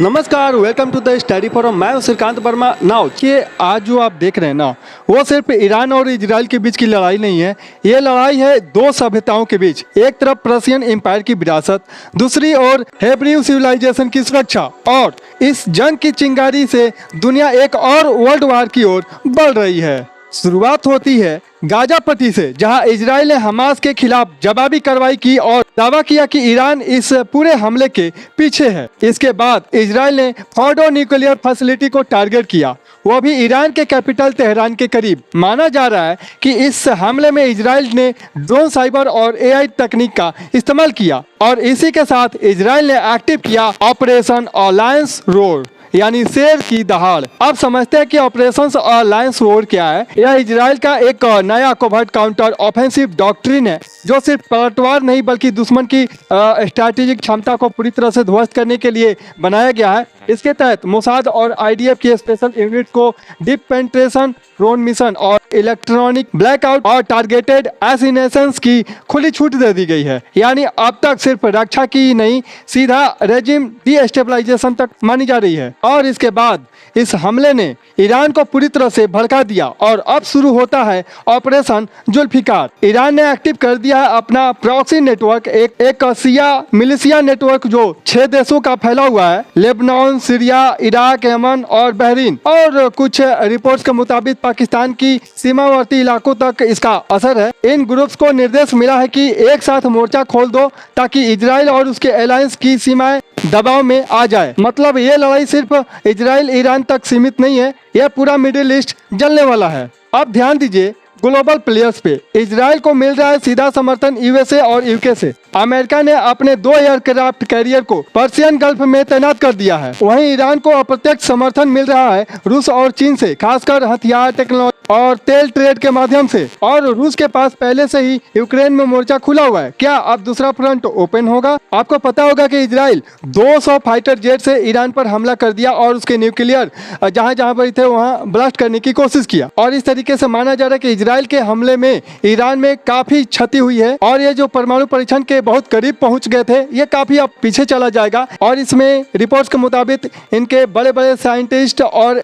नमस्कार, welcome to the study forum. मैं हूं श्रीकांत वर्मा। नाउ ये आज जो आप देख रहे हैं ना, वो सिर्फ ईरान और इजराइल के बीच की लड़ाई नहीं है। ये लड़ाई है दो सभ्यताओं के बीच। एक तरफ पर्शियन एम्पायर की विरासत, दूसरी ओर हेब्रू सिविलाइजेशन की सुरक्षा। और इस जंग की चिंगारी से दुनिया एक और वर्ल्ड वार की ओर बढ़ रही है। शुरुआत होती है गाजा पट्टी से, जहां इजराइल ने हमास के खिलाफ जवाबी कार्रवाई की और दावा किया कि ईरान इस पूरे हमले के पीछे है। इसके बाद इजराइल ने फॉर्डो न्यूक्लियर फैसिलिटी को टारगेट किया, वो भी ईरान के कैपिटल तेहरान के करीब। माना जा रहा है कि इस हमले में इजराइल ने ड्रोन, साइबर और एआई तकनीक का इस्तेमाल किया। और इसी के साथ इजराइल ने एक्टिव किया ऑपरेशन अलायंस रोर, यानी शेर की दहाड़। अब समझते हैं कि ऑपरेशन अलायंस रोर क्या है। यह इजराइल का एक नया कोवर्ट काउंटर ऑफेंसिव डॉक्ट्रिन है, जो सिर्फ पलटवार नहीं बल्कि दुश्मन की स्ट्रैटेजिक क्षमता को पूरी तरह से ध्वस्त करने के लिए बनाया गया है। इसके तहत मोसाद और आईडीएफ की स्पेशल यूनिट को डीप पेनिट्रेशन, ड्रोन मिशन और इलेक्ट्रॉनिक ब्लैकआउट और टारगेटेड असैसिनेशंस की खुली छूट दे दी गई है। यानी अब तक सिर्फ रक्षा की नहीं, सीधा रेजिम डीस्टेबलाइजेशन तक मानी जा रही है। और इसके बाद इस हमले ने ईरान को पूरी तरह से भड़का दिया और अब शुरू होता है ऑपरेशन जुल्फिकार। ईरान ने एक्टिव कर दिया है अपना प्रॉक्सी नेटवर्क, एक शिया मिलिशिया नेटवर्क जो 6 देशों का फैला हुआ है, लेबनान, सीरिया, इराक, यमन और बहरीन। और कुछ रिपोर्ट्स के मुताबिक पाकिस्तान की सीमावर्ती इलाकों तक इसका असर है। इन ग्रुप्स को निर्देश मिला है कि एक साथ मोर्चा खोल दो ताकि इजराइल और उसके अलायंस की सीमाएं दबाव में आ जाए। मतलब ये लड़ाई सिर्फ इजराइल ईरान तक सीमित नहीं है, यह पूरा मिडिल ईस्ट जलने वाला है। अब ध्यान दीजिए ग्लोबल प्लेयर्स पे। इजराइल को मिल रहा है सीधा समर्थन यूएसए और यूके से। अमेरिका ने अपने 2 एयरक्राफ्ट कैरियर को पर्शियन गल्फ में तैनात कर दिया है। वहीं ईरान को अप्रत्यक्ष समर्थन मिल रहा है रूस और चीन से, खासकर हथियार, टेक्नोलॉजी और तेल ट्रेड के माध्यम से। और रूस के पास पहले से ही यूक्रेन में मोर्चा खुला हुआ है। क्या अब दूसरा फ्रंट ओपन होगा? आपको पता होगा कि इजराइल 200 फाइटर जेट से ईरान पर हमला कर दिया और उसके न्यूक्लियर जहां जहां पर थे वहां ब्लास्ट करने की कोशिश किया। और इस तरीके से माना जा रहा है कि इजराइल के हमले में ईरान में काफी क्षति हुई है और ये जो परमाणु परीक्षण के बहुत करीब पहुंच गए थे, ये काफी अब पीछे चला जाएगा। और इसमें रिपोर्ट्स के मुताबिक इनके बड़े बड़े साइंटिस्ट और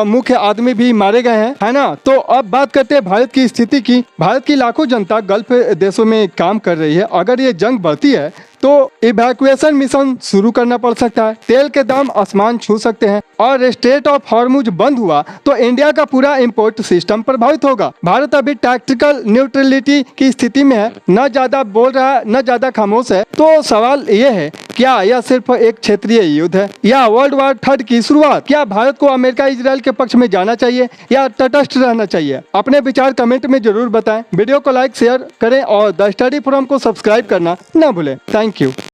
मुख्य आदमी भी मारे गए हैं, है ना। तो अब बात करते हैं भारत की स्थिति की। भारत की लाखों जनता गल्फ देशों में काम कर रही है। अगर ये जंग बढ़ती है तो इवैक्यूएशन मिशन शुरू करना पड़ सकता है, तेल के दाम आसमान छू सकते हैं और स्ट्रेट ऑफ हॉर्मुज बंद हुआ तो इंडिया का पूरा इंपोर्ट सिस्टम प्रभावित होगा। भारत अभी टैक्टिकल न्यूट्रलिटी की स्थिति में है, न ज्यादा बोल रहा है न ज्यादा खामोश है। तो सवाल ये है, क्या यह सिर्फ एक क्षेत्रीय युद्ध है या वर्ल्ड वार 3 की शुरुआत? क्या भारत को अमेरिका इजराइल के पक्ष में जाना चाहिए या तटस्थ रहना चाहिए? अपने विचार कमेंट में जरूर बताएं। वीडियो को लाइक शेयर करें और द स्टडी फोरम को सब्सक्राइब करना न भूलें। Thank you.